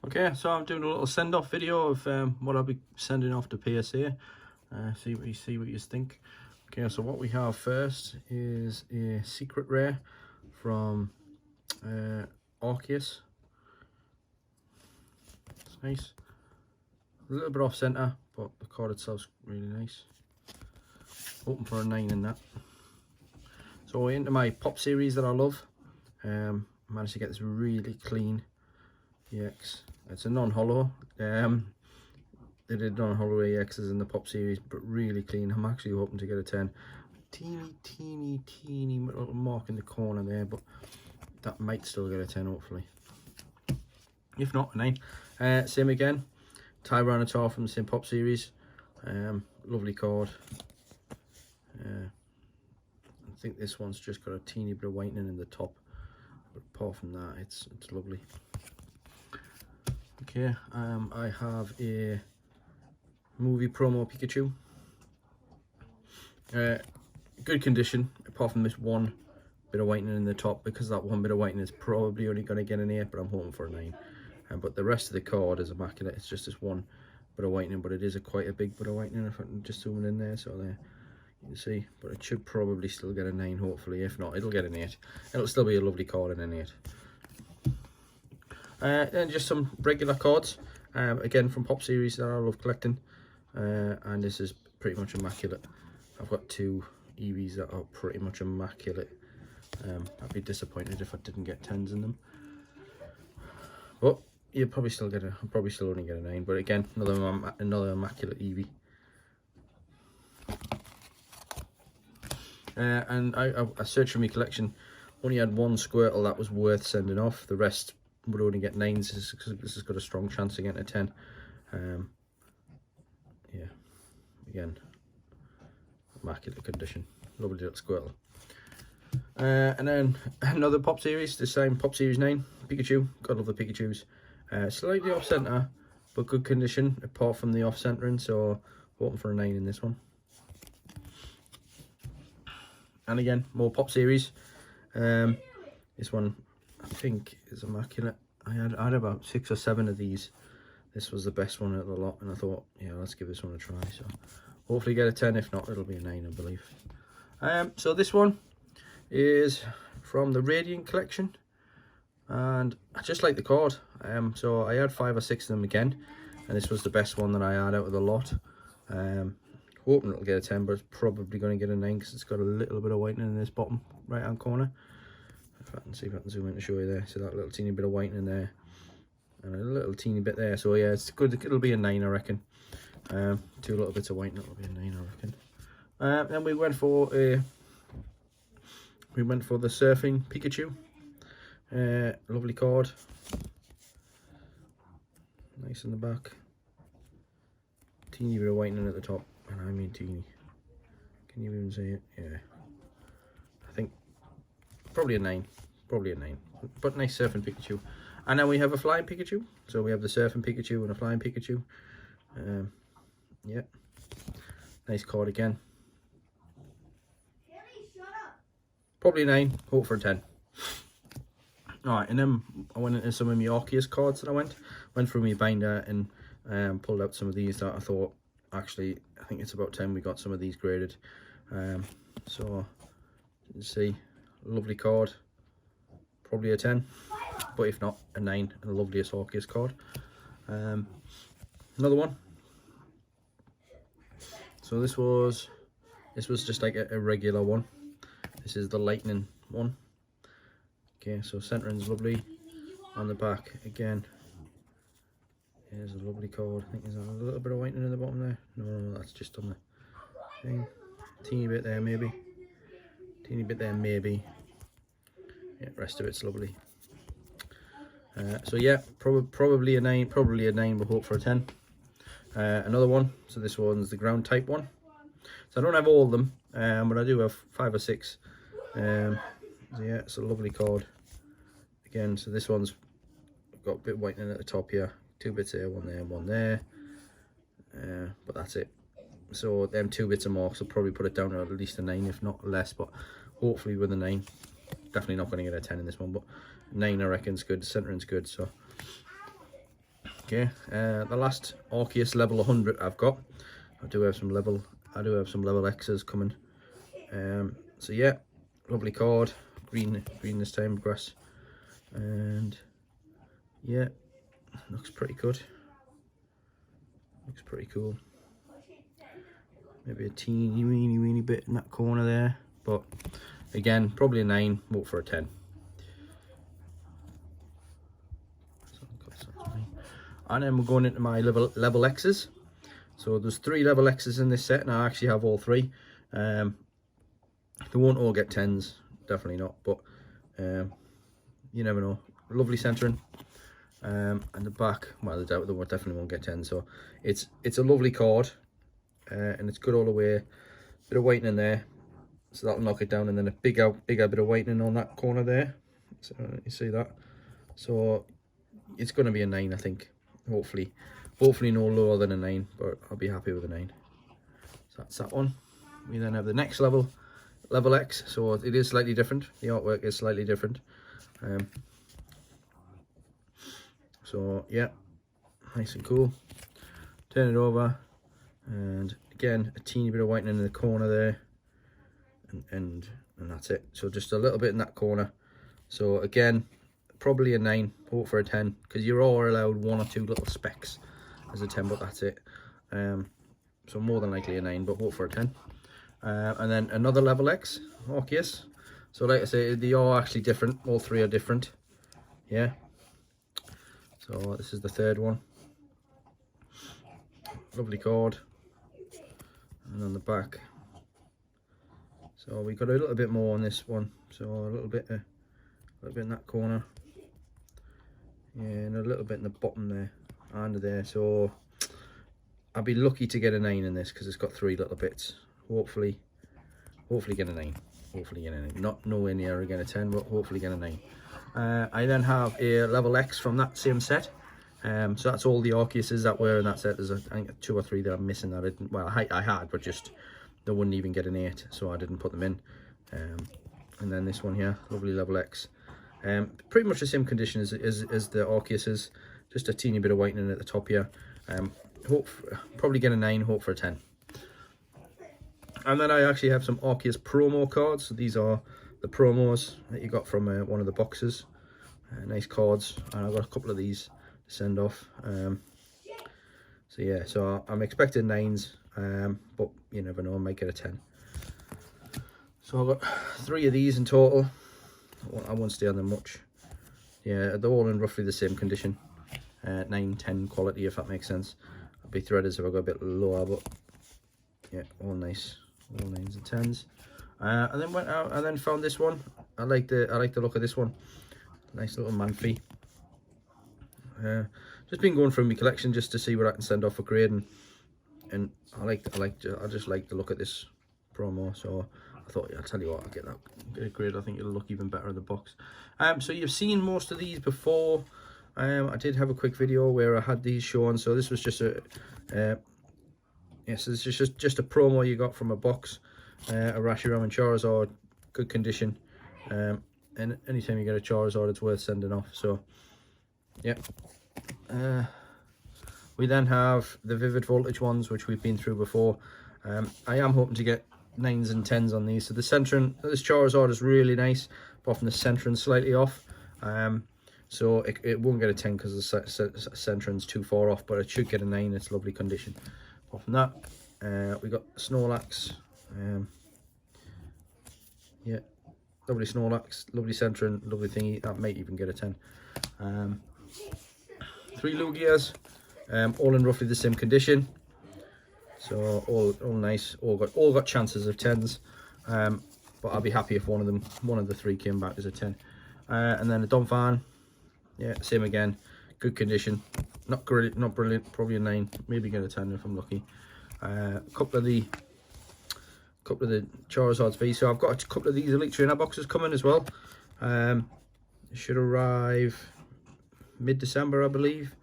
Okay, so I'm doing a little send-off video of what I'll be sending off to PSA. See what you think. Okay, so what we have first is a secret rare from Arceus. It's nice. A little bit off centre, but the card itself's really nice. Hoping for a 9 in that. So into my pop series that I love. Managed to get this really clean EX. It's a non-hollow. They did non-hollow EXs in the pop series, but really clean. I'm actually hoping to get a 10. Teeny little mark in the corner there, but that might still get a 10 hopefully. If not, a 9. Same again. Tyranitar from the same pop series. Lovely card. I think this one's just got a teeny bit of whitening in the top, but apart from that, it's lovely. Okay, I have a movie promo Pikachu. Good condition, apart from this one bit of whitening in the top, because that one bit of whitening is probably only going to get an 8, but I'm hoping for a 9. But the rest of the card is immaculate. It's just this one bit of whitening, but it is quite a big bit of whitening if I can just zoom in there. So there, you can see, but it should probably still get a 9 hopefully. If not, it'll get an 8. It'll still be a lovely card in an 8. And just some regular cards, again from pop series that I love collecting, and this is pretty much immaculate. I've got 2 EVs that are pretty much immaculate. I'd be disappointed if I didn't get 10s in them, but you'll probably still get I'll probably still only get a 9, but again, another immaculate EV. And I searched for my collection, only had 1 Squirtle that was worth sending off. The rest would only get 9s. This has got a strong chance of getting a 10. Yeah, again, immaculate condition, lovely little Squirtle. And then another pop series, this time pop series 9, Pikachu. Gotta love the Pikachus. Slightly off centre, but good condition apart from the off centering, so hoping for a 9 in this one. And again, more pop series. This one I think is immaculate. I had about 6 or 7 of these. This was the best one of the lot, and I thought, yeah, let's give this one a try. So hopefully get a 10. If not, it'll be a 9, I believe. So this one is from the Radiant collection, and I just like the card. So I had 5 or 6 of them again, and this was the best one that I had out of the lot. Hoping it'll get a 10, but it's probably going to get a 9 because it's got a little bit of whitening in this bottom right hand corner. If I can see if I can zoom in to show you there. So that little teeny bit of whitening there, and a little teeny bit there. So yeah, it's good. It'll be a 9, I reckon. 2 little bits of whitening, it'll be a 9, I reckon. Then we went for the Surfing Pikachu. Lovely card. Nice in the back. Teeny bit of whitening at the top, and I mean teeny. Can you even see it? Yeah. I think probably a 9. Probably a 9. But nice Surfing Pikachu. And then we have a Flying Pikachu. So we have the Surfing Pikachu and a Flying Pikachu. Yeah. Nice card again. Probably a 9. Hope for a 10. Alright, and then I went into some of my Arceus cards that I went through my binder and pulled out some of these that I thought, actually, I think it's about time we got some of these graded. So you can see, lovely card, probably a 10, but if not, a 9, and a loveliest Arceus card. Another one. So this was just like a regular one. This is the Lightning one. Okay, so centering's lovely. On the back again, here's a lovely card. I think there's a little bit of whitening in the bottom there. No, that's just on the thing. Teeny bit there maybe. Teeny bit there maybe. Yeah, rest of it's lovely. So yeah, probably a 9. Probably a 9, but hope for a 10. Another one. So this one's the ground type one. So I don't have all of them, but I do have 5 or 6. So yeah, it's a lovely card. Again, so this one's got a bit of whitening at the top here. 2 bits here, 1 there, 1 there. But that's it. So them 2 bits or more, so probably put it down to at least a 9, if not less. But hopefully with a 9. Definitely not going to get a 10 in this one, but 9 I reckon is good. Centering's good. So Okay, the last Arceus level 100 I've got. I do have some level X's coming. So yeah, lovely card, green this time, grass, and yeah, looks pretty good. Looks pretty cool. Maybe a teeny weeny bit in that corner there, but again, probably a 9. Vote for a 10. And then we're going into my level X's. So there's 3 level X's in this set, and I actually have all 3. They won't all get 10s, definitely not, but you never know. Lovely centering, and the back, well, they definitely won't get 10. So it's a lovely card, and it's good all the way. Bit of whitening there, so that'll knock it down, and then a bigger bit of whitening on that corner there. So you see that. So it's going to be a 9, I think. Hopefully no lower than a 9, but I'll be happy with a 9. So that's that one. We then have the next level X. So it is slightly different. The artwork is slightly different. So yeah, nice and cool. Turn it over, and again a teeny bit of whitening in the corner there, and that's it. So just a little bit in that corner. So again, probably a 9. Hope for a 10, because you're all allowed 1 or 2 little specks as a 10, but that's it. So more than likely a 9, but hope for a 10. And then another level X, Arceus. So like I say, they are actually different. All 3 are different. Yeah. So this is the 3rd one. Lovely card. And on the back. So we got a little bit more on this one. So a little bit in that corner. Yeah, and a little bit in the bottom there, under there. So I'll be lucky to get a 9 in this, because it's got 3 little bits. Hopefully get a 9. Hopefully get a 9. Not nowhere near again a 10, but hopefully get a 9. I then have a level X from that same set. So that's all the Arceuses that were in that set. There's I think 2 or 3 that I'm missing that I didn't. Well, I had, but just they wouldn't even get an 8, so I didn't put them in. And then this one here, lovely level X. Pretty much the same condition as the Arceuses, just a teeny bit of whitening at the top here. Probably get a 9, hope for a 10. And then I actually have some Arceus promo cards. So these are the promos that you got from one of the boxes. Nice cards, and I've got a couple of these to send off. So yeah, so I'm expecting 9s, but you never know, I might get a 10. So I've got 3 of these in total. I won't stay on them much. Yeah, they're all in roughly the same condition. 9, 10 quality, if that makes sense. I'll be threaders if I go a bit lower, but yeah, all nice, all 9s and 10s. And then went out and then found this one. I like the look of this one. Nice little Manphy. Just been going through my collection just to see what I can send off for grading, and I just like the look at this promo. So I thought, yeah, I'll tell you what, I'll get that grade. I think it'll look even better in the box. So you've seen most of these before. I did have a quick video where I had these shown. So this was just a so this is just a promo you got from a box. A Reshiram and Charizard, good condition. And anytime you get a Charizard, it's worth sending off. So yeah. We then have the Vivid Voltage ones, which we've been through before. I am hoping to get 9s and 10s on these. So the centering, this Charizard is really nice, apart from the centering slightly off. So it won't get a 10 because the centering's too far off, but it should get a 9. It's lovely condition. Apart from that, we got Snorlax. Yeah, lovely Snorlax, lovely centering, lovely thingy. That might even get a 10. 3 Lugias, all in roughly the same condition. So all nice, all got chances of 10s. But I'll be happy if one of the 3 came back as a 10. And then a Donphan, yeah, same again, good condition. Not brilliant, probably a 9, maybe get a 10 if I'm lucky. A couple of the Charizards V. So I've got a couple of these Elite Trainer boxes coming as well. Should arrive mid-December, I believe.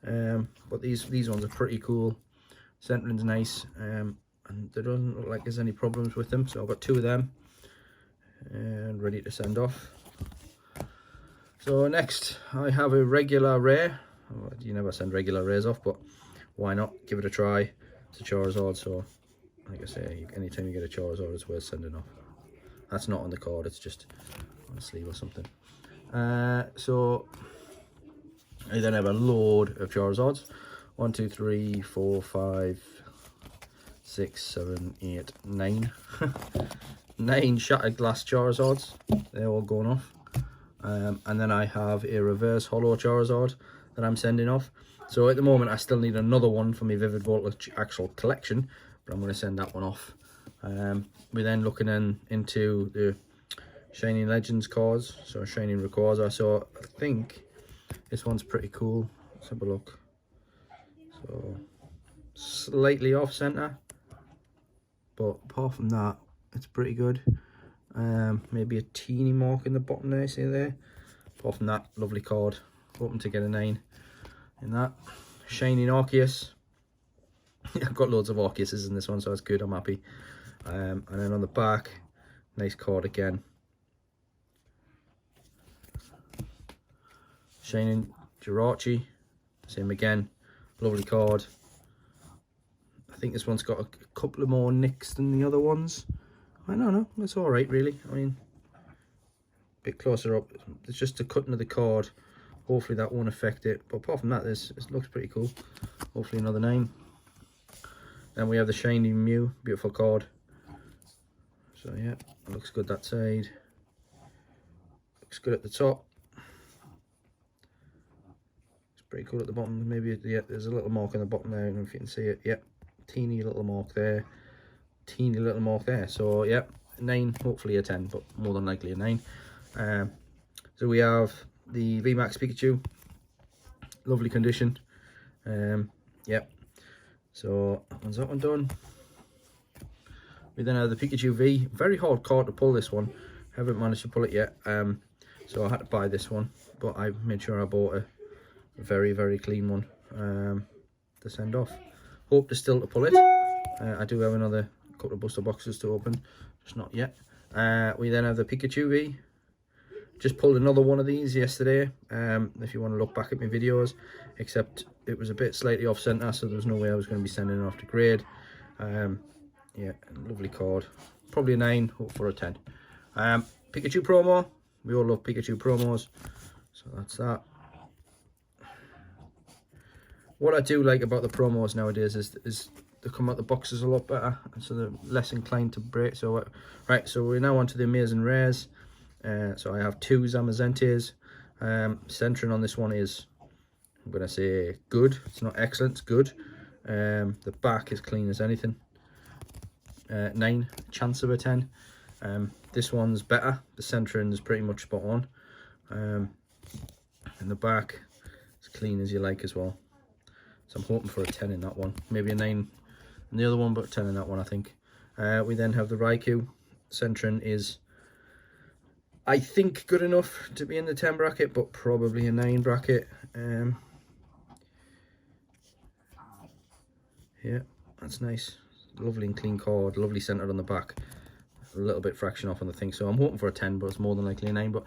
But these ones are pretty cool. Centering's nice, and there doesn't look like there's any problems with them. So I've got 2 of them and ready to send off. So next I have a regular rare. You never send regular rares off, but why not give it a try? It's a Charizard, so like I say, anytime you get a Charizard, it's worth sending off. That's not on the card, it's just on a sleeve or something. So I then have a load of Charizards. 1, 2, 3, 4, 5, 6, 7, 8, 9. 9 shattered glass Charizards. They're all going off. And then I have a reverse holo Charizard that I'm sending off. So at the moment I still need another one for my Vivid Voltage actual collection, but I'm going to send that one off. We're then looking into the Shining Legends cards, so Shining Rayquaza. So I think this one's pretty cool. Let's have a look. So slightly off center, but apart from that, it's pretty good. Maybe a teeny mark in the bottom there, see there. Apart from that, lovely card. Hoping to get a 9 in that. Shining Arceus. I've got loads of Arceuses in this one, so that's good. I'm happy. And then on the back, nice card again. Shining Jirachi. Same again. Lovely card. I think this one's got a couple of more nicks than the other ones. I don't know. It's all right, really. I mean, a bit closer up. It's just a cutting of the card. Hopefully that won't affect it. But apart from that, this looks pretty cool. Hopefully another 9. Then we have the Shining Mew. Beautiful card. So yeah, it looks good that side. Looks good at the top. Pretty cool at the bottom. Maybe, yeah, there's a little mark on the bottom there. I don't know if you can see it. Yep, teeny little mark there, teeny little mark there. So yep, 9, hopefully a 10, but more than likely a 9. So we have the VMAX Pikachu, lovely condition. Yep, so that one done. We then have the Pikachu V. Very hard card to pull this one. Haven't managed to pull it yet. So I had to buy this one, but I made sure I bought a very, very clean one to send off. Hope to still to pull it. I do have another couple of booster boxes to open, just not yet. We then have the Pikachu V. Just pulled another one of these yesterday. If you want to look back at my videos, except it was a bit slightly off center, so there was no way I was going to be sending it off to grade. Yeah, lovely card. Probably a 9, hope for a 10. Pikachu promo. We all love Pikachu promos, so that's that. What I do like about the promos nowadays is they come out the boxes a lot better, so they're less inclined to break. So right, so we're now on to the amazing rares. So I have 2 Zamazentes. Centering on this one is, I'm gonna say, good. It's not excellent, it's good. The back is clean as anything. 9, chance of a 10. This one's better. The centering is pretty much spot on. And the back is clean as you like as well. So I'm hoping for a 10 in that one. Maybe a 9 in the other one, but 10 in that one, I think. We then have the Raikou. Centering is, I think, good enough to be in the 10 bracket, but probably a 9 bracket. Yeah, that's nice. Lovely and clean card. Lovely centered on the back. A little bit fraction off on the thing. So I'm hoping for a 10, but it's more than likely a 9. But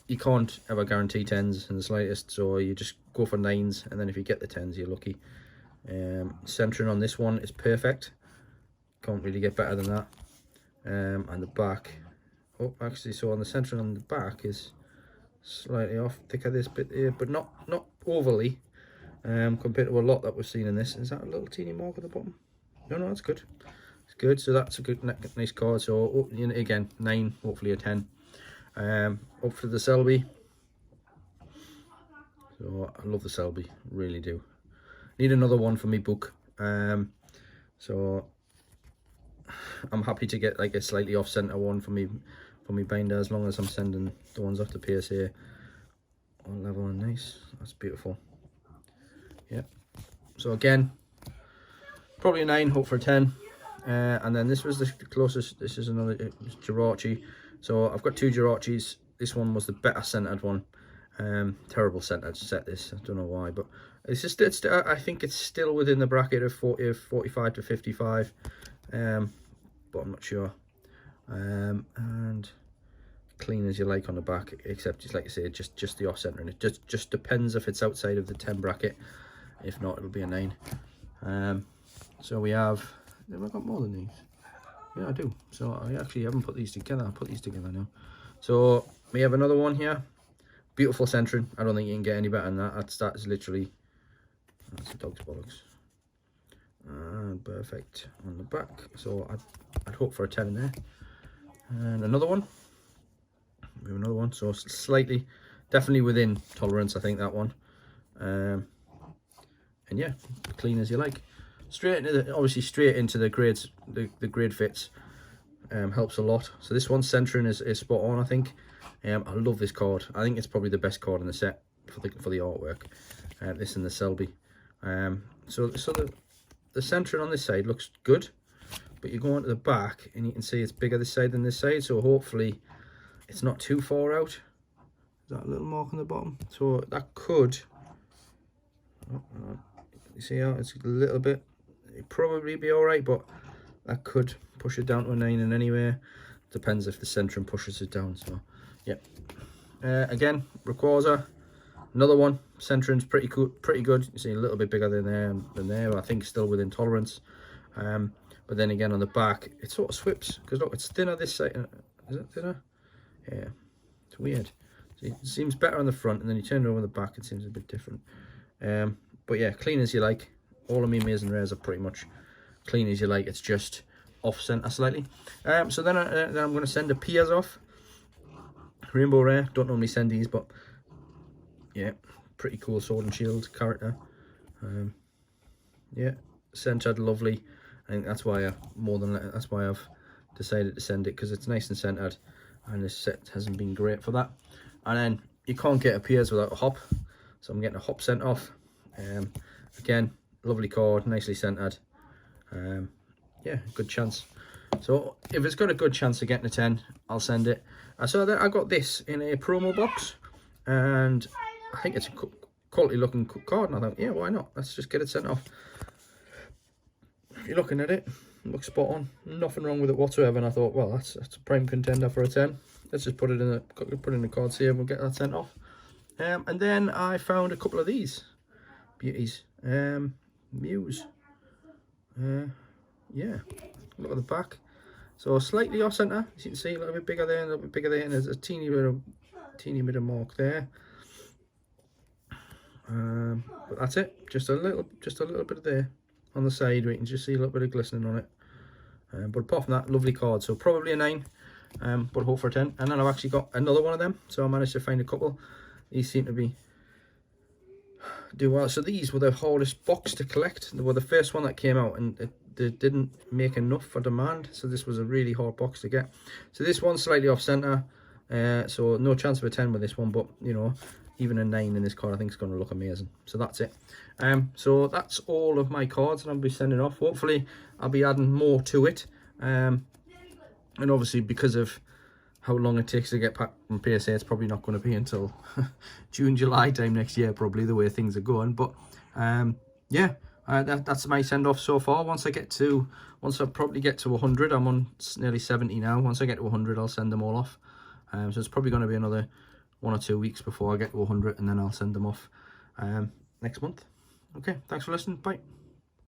you can't ever guarantee 10s in the slightest, so you just go for 9s, and then if you get the 10s, you're lucky. Centering on this one is perfect. Can't really get better than that. And the back, oh, actually, so on the centering on the back is slightly off. Thicker this bit here, but not overly. Compared to a lot that we've seen in this. Is that a little teeny mark at the bottom? No, that's good. It's good. So that's a good, nice card. So again, 9, hopefully a 10. Up for the Selby. So I love the Selby, really do. Need another one for me book. So I'm happy to get like a slightly off center one for me binder, as long as I'm sending the ones off the PSA on level and nice. That's beautiful. Yeah. So again, probably a 9, hope for a 10. And then this was the closest. This is another Jirachi. So I've got 2 Jirachis. This one was the better centered one. Terrible centered set this. I don't know why, but it's just I think it's still within the bracket of 45 to 55. But I'm not sure. And clean as you like on the back, except just like I say, just the off center, and it just depends if it's outside of the 10 bracket. If not, it'll be a 9. So we have I got more than these? Yeah, I do. So I actually haven't put these together. I'll put these together now. So we have another one here. Beautiful centering. I don't think you can get any better than that. That is literally, that's the dog's bollocks. And perfect on the back. So I'd hope for a 10 in there. And another one. We have another one. So slightly, definitely within tolerance, I think, that one. And yeah, clean as you like. Straight into the, obviously straight into the grades, the grade fits. Helps a lot. So this one's centering is spot on, I think. I love this card. I think it's probably the best card in the set for the artwork. This and the Selby. So the centering on this side looks good, but you go onto the back and you can see it's bigger this side than this side. So hopefully it's not too far out. Is that a little mark on the bottom? So that could. Oh, you see how it's a little bit. It'd probably be all right, but that could push it down to a 9 in anywhere. Depends if the centering pushes it down. So yeah. Again, Rayquaza, another one. Centering's pretty good. You see a little bit bigger than there. But I think still within tolerance. But then again on the back, it sort of swips because look, it's thinner this side. Is it thinner? Yeah, it's weird. See, it seems better on the front, and then you turn it over the back, it seems a bit different. But yeah, clean as you like. All of my Amazing Rares are pretty much clean as you like. It's just off center slightly. So then I'm going to send a Piers off. Rainbow Rare. Don't normally send these, but yeah, pretty cool Sword and Shield character. Yeah, centered, lovely. I think that's why I've decided to send it, because it's nice and centered, and this set hasn't been great for that. And then you can't get a Piers without a hop, so I'm getting a hop sent off. Again, lovely card, nicely centered. Yeah, good chance. So if it's got a good chance of getting a 10, I'll send it. So then I got this in a promo box, and I think it's a quality looking card, and I thought, yeah, why not? Let's just get it sent off. If you're looking at it, it looks spot on. Nothing wrong with it whatsoever. And I thought, well, that's a prime contender for a 10. Let's just put it in the cards here, and we'll get that sent off. And then I found a couple of these beauties. Muse. Yeah, look at the back. So slightly off center, as you can see, a little bit bigger there, a little bit bigger there, and there's a teeny bit of mark there. But that's it. Just a little bit there on the side where you can just see a little bit of glistening on it. But apart from that, lovely card. So probably a 9, but hope for a 10. And then I've actually got another one of them. So I managed to find a couple. These seem to do well. So these were the hardest box to collect. They were the first one that came out, and they didn't make enough for demand. So this was a really hard box to get. So this one's slightly off center. So no chance of a 10 with this one, but you know, even a 9 in this card I think is going to look amazing. So that's it. So that's all of my cards that I'll be sending off. Hopefully I'll be adding more to it. And obviously because of how long it takes to get back from PSA, it's probably not going to be until June, July time next year, probably, the way things are going. But yeah, that's my send off so far. Once I probably get to 100, I'm on nearly 70 now. Once I get to 100, I'll send them all off. So it's probably going to be another 1 or 2 weeks before I get to 100, and then I'll send them off next month. Okay, thanks for listening. Bye.